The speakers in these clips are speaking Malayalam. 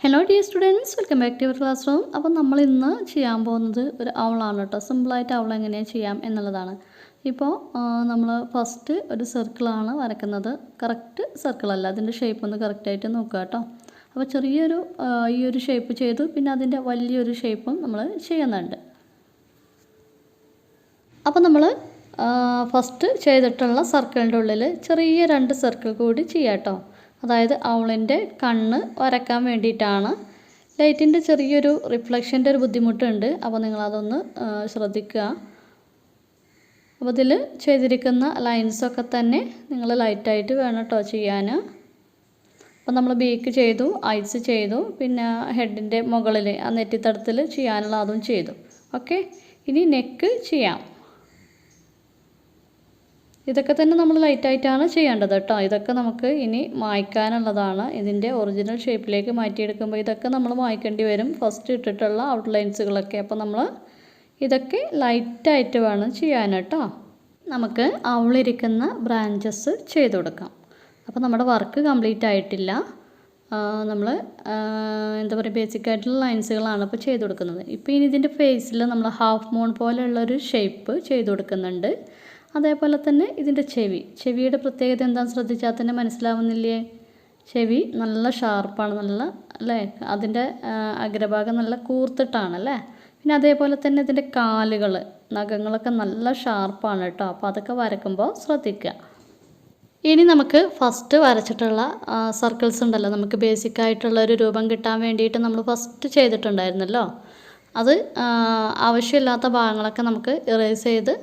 Hello dear students, welcome back to our classroom. അപ്പോൾ നമ്മൾ ഇന്ന് ചെയ്യാൻ പോകുന്നത് ഒരു ഔളാണ് കേട്ടോ. സിമ്പിളായിട്ട് ഔൾ എങ്ങനെ ചെയ്യാം എന്നുള്ളതാണ്. ഇപ്പോൾ നമ്മൾ ഫസ്റ്റ് ഒരു സർക്കിളാണ് വരയ്ക്കുന്നത്. കറക്റ്റ് സർക്കിളല്ല, അതിൻ്റെ ഷേപ്പ് ഒന്ന് കറക്റ്റായിട്ട് നോക്കുക കേട്ടോ. അപ്പോൾ ചെറിയൊരു ഈ ഒരു ഷേപ്പ് ചെയ്തു, പിന്നെ അതിൻ്റെ വലിയൊരു ഷേപ്പും നമ്മൾ ചെയ്യുന്നുണ്ട്. അപ്പോൾ നമ്മൾ ഫസ്റ്റ് ചെയ്തിട്ടുള്ള സർക്കിളിൻ്റെ ഉള്ളിൽ ചെറിയ 2 സർക്കിൾ കൂടി ചെയ്യാം കേട്ടോ. അതായത് ഔളിൻ്റെ കണ്ണ് വരയ്ക്കാൻ വേണ്ടിയിട്ടാണ്. ലൈറ്റിൻ്റെ ചെറിയൊരു റിഫ്ലക്ഷൻ്റെ ഒരു ബുദ്ധിമുട്ടുണ്ട്, അപ്പോൾ നിങ്ങളതൊന്ന് ശ്രദ്ധിക്കുക. അപ്പോൾ ഇതിൽ ചെയ്തിരിക്കുന്ന ലൈൻസൊക്കെ തന്നെ നിങ്ങൾ ലൈറ്റായിട്ട് വേണം കേട്ടോ ചെയ്യാൻ. അപ്പോൾ നമ്മൾ ബീക്ക് ചെയ്തു, ഐസ് ചെയ്തു, പിന്നെ ഹെഡിൻ്റെ മുകളിൽ ആ നെറ്റിത്തടത്തിൽ ചെയ്യാനുള്ള അതും ചെയ്തു. ഓക്കെ, ഇനി നെക്ക് ചെയ്യാം. ഇതൊക്കെ തന്നെ നമ്മൾ ലൈറ്റായിട്ടാണ് ചെയ്യേണ്ടത് കേട്ടോ. ഇതൊക്കെ നമുക്ക് ഇനി മായ്ക്കാനുള്ളതാണ്. ഇതിൻ്റെ ഒറിജിനൽ ഷേപ്പിലേക്ക് മാറ്റിയെടുക്കുമ്പോൾ ഇതൊക്കെ നമ്മൾ മായ്ക്കേണ്ടി വരും, ഫസ്റ്റ് ഇട്ടിട്ടുള്ള ഔട്ട്ലൈൻസുകളൊക്കെ. അപ്പോൾ നമ്മൾ ഇതൊക്കെ ലൈറ്റായിട്ട് വേണം ചെയ്യാൻ കേട്ടോ. നമുക്ക് ഔളിരിക്കുന്ന ബ്രാഞ്ചസ് ചെയ്ത് കൊടുക്കാം. അപ്പോൾ നമ്മുടെ വർക്ക് കംപ്ലീറ്റ് ആയിട്ടില്ല. നമ്മൾ എന്താ പറയുക, ബേസിക്കായിട്ടുള്ള ലൈൻസുകളാണ് ഇപ്പോൾ ചെയ്ത് കൊടുക്കുന്നത്. ഇപ്പോൾ ഇനി ഇതിൻ്റെ ഫേസിൽ നമ്മൾ ഹാഫ് മൂൺ പോലെയുള്ളൊരു ഷേപ്പ് ചെയ്ത് കൊടുക്കുന്നുണ്ട്. അതേപോലെ തന്നെ ഇതിൻ്റെ ചെവിയുടെ പ്രത്യേകത എന്താണെന്ന് ശ്രദ്ധിച്ചാൽ തന്നെ മനസ്സിലാവുന്നില്ലേ? ചെവി നല്ല ഷാർപ്പാണ്, നല്ല അല്ലേ? അതിൻ്റെ അഗ്രഭാഗം നല്ല കൂർത്തിട്ടാണല്ലേ. പിന്നെ അതേപോലെ തന്നെ ഇതിൻ്റെ കാലുകൾ, നഖങ്ങളൊക്കെ നല്ല ഷാർപ്പാണ് കേട്ടോ. അപ്പോൾ അതൊക്കെ വരയ്ക്കുമ്പോൾ ശ്രദ്ധിക്കുക. ഇനി നമുക്ക് ഫസ്റ്റ് വരച്ചിട്ടുള്ള സർക്കിൾസ് ഉണ്ടല്ലോ, നമുക്ക് ബേസിക്കായിട്ടുള്ളൊരു രൂപം കിട്ടാൻ വേണ്ടിയിട്ട് നമ്മൾ ഫസ്റ്റ് ചെയ്തിട്ടുണ്ടായിരുന്നല്ലോ, അത് ആവശ്യമില്ലാത്ത ഭാഗങ്ങളൊക്കെ നമുക്ക് ഇറേസ് ചെയ്ത്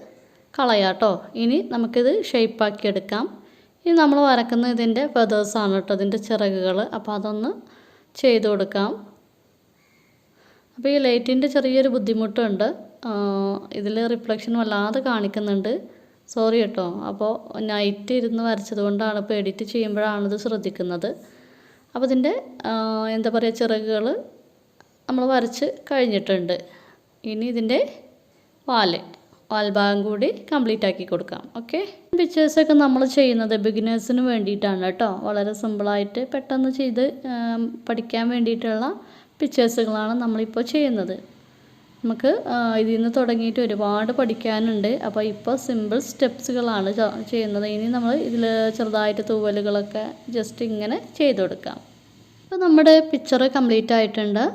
കളയാം കേട്ടോ. ഇനി നമുക്കിത് ഷേപ്പാക്കി എടുക്കാം. ഇനി നമ്മൾ വരക്കുന്ന ഇതിൻ്റെ ഫെതേഴ്സാണ് കേട്ടോ, ഇതിൻ്റെ ചിറകുകൾ. അപ്പോൾ അതൊന്ന് ചെയ്ത് കൊടുക്കാം. അപ്പോൾ ഈ ലൈറ്റിൻ്റെ ചെറിയൊരു ബുദ്ധിമുട്ടുണ്ട്, ഇതിൽ റിഫ്ലക്ഷൻ വല്ലാതെ കാണിക്കുന്നുണ്ട്, സോറി കേട്ടോ. അപ്പോൾ നൈറ്റ് ഇരുന്ന് വരച്ചത് കൊണ്ടാണ്, ഇപ്പോൾ എഡിറ്റ് ചെയ്യുമ്പോഴാണിത് ശ്രദ്ധിക്കുന്നത്. അപ്പോൾ ഇതിൻ്റെ എന്താ പറയുക, ചിറകുകൾ നമ്മൾ വരച്ച് കഴിഞ്ഞിട്ടുണ്ട്. ഇനി ഇതിൻ്റെ വാൽഭാഗം കൂടി കംപ്ലീറ്റ് ആക്കി കൊടുക്കാം. ഓക്കെ, പിക്ചേഴ്സൊക്കെ നമ്മൾ ചെയ്യുന്നത് ബിഗിനേഴ്സിന് വേണ്ടിയിട്ടാണ് കേട്ടോ. വളരെ സിമ്പിളായിട്ട് പെട്ടെന്ന് ചെയ്ത് പഠിക്കാൻ വേണ്ടിയിട്ടുള്ള പിക്ചേഴ്സുകളാണ് നമ്മളിപ്പോൾ ചെയ്യുന്നത്. നമുക്ക് ഇതിൽ നിന്ന് തുടങ്ങിയിട്ട് ഒരുപാട് പഠിക്കാനുണ്ട്. അപ്പോൾ ഇപ്പോൾ സിമ്പിൾ സ്റ്റെപ്സുകളാണ് ചെയ്യുന്നത്. ഇനി നമ്മൾ ഇതിൽ ചെറുതായിട്ട് തൂവലുകളൊക്കെ ജസ്റ്റ് ഇങ്ങനെ ചെയ്ത് കൊടുക്കാം. അപ്പോൾ നമ്മുടെ പിക്ചർ കംപ്ലീറ്റ് ആയിട്ടുണ്ട്.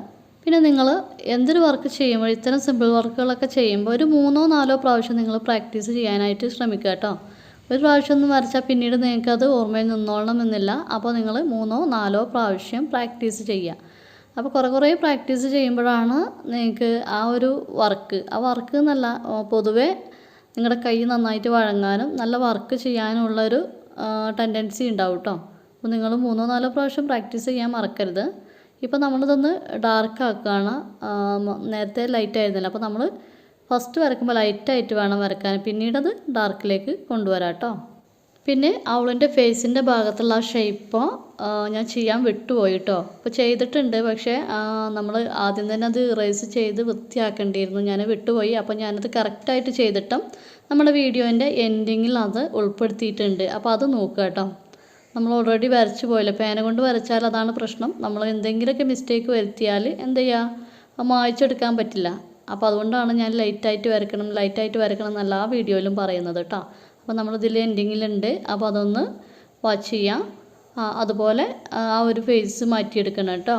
പിന്നെ നിങ്ങൾ എന്തൊരു വർക്ക് ചെയ്യുമ്പോൾ ഇത്തരം സിമ്പിൾ വർക്കുകളൊക്കെ ചെയ്യുമ്പോൾ ഒരു 3-4 പ്രാവശ്യം നിങ്ങൾ പ്രാക്ടീസ് ചെയ്യാനായിട്ട് ശ്രമിക്കുക കേട്ടോ. ഒരു പ്രാവശ്യം ഒന്ന് വരച്ചാൽ പിന്നീട് നിങ്ങൾക്കത് ഓർമ്മയിൽ നിന്നോളണം എന്നില്ല. അപ്പോൾ നിങ്ങൾ 3-4 പ്രാവശ്യം പ്രാക്ടീസ് ചെയ്യുക. അപ്പോൾ കുറേ പ്രാക്ടീസ് ചെയ്യുമ്പോഴാണ് നിങ്ങൾക്ക് ആ വർക്ക് എന്നല്ല, പൊതുവേ നിങ്ങളുടെ കൈ നന്നായിട്ട് വഴങ്ങാനും നല്ല വർക്ക് ചെയ്യാനുള്ളൊരു ടെൻഡൻസി ഉണ്ടാവും കേട്ടോ. അപ്പോൾ നിങ്ങൾ 3-4 പ്രാവശ്യം പ്രാക്ടീസ് ചെയ്യാൻ മറക്കരുത്. ഇപ്പോൾ നമ്മളിതൊന്ന് ഡാർക്ക് ആക്കുകയാണ്. നേരത്തെ ലൈറ്റ് ആയിരുന്നില്ല, അപ്പോൾ നമ്മൾ ഫസ്റ്റ് വരയ്ക്കുമ്പോൾ ലൈറ്റായിട്ട് വേണം വരയ്ക്കാൻ, പിന്നീടത് ഡാർക്കിലേക്ക് കൊണ്ടുവരാം കേട്ടോ. പിന്നെ അവളിൻ്റെ ഫേസിൻ്റെ ഭാഗത്തുള്ള ആ ഷേപ്പ് ഞാൻ ചെയ്യാൻ വിട്ടുപോയി കേട്ടോ. ഇപ്പോൾ ചെയ്തിട്ടുണ്ട്, പക്ഷേ നമ്മൾ ആദ്യം തന്നെ അത് ഇറേസ് ചെയ്ത് വൃത്തിയാക്കേണ്ടിയിരുന്നു, ഞാൻ വിട്ടുപോയി. അപ്പോൾ ഞാനത് കറക്റ്റായിട്ട് ചെയ്തിട്ടും നമ്മുടെ വീഡിയോൻ്റെ എൻഡിങ്ങിൽ അത് ഉൾപ്പെടുത്തിയിട്ടുണ്ട്. അപ്പോൾ അത് നോക്കുക കേട്ടോ. നമ്മൾ ഓൾറെഡി വരച്ച് പോയല്ലോ, പേന കൊണ്ട് വരച്ചാൽ അതാണ് പ്രശ്നം. നമ്മൾ എന്തെങ്കിലുമൊക്കെ മിസ്റ്റേക്ക് വരുത്തിയാൽ എന്ത് ചെയ്യുക, മായ്ച്ചെടുക്കാൻ പറ്റില്ല. അപ്പോൾ അതുകൊണ്ടാണ് ഞാൻ ലൈറ്റായിട്ട് വരക്കണം എന്നല്ല ആ വീഡിയോയിലും പറയുന്നത് കേട്ടോ. അപ്പോൾ നമ്മളിതിൽ എൻഡിങ്ങിലുണ്ട്, അപ്പോൾ അതൊന്ന് വാച്ച് ചെയ്യാം. അതുപോലെ ആ ഒരു ഫേസ് മാറ്റിയെടുക്കണം കേട്ടോ.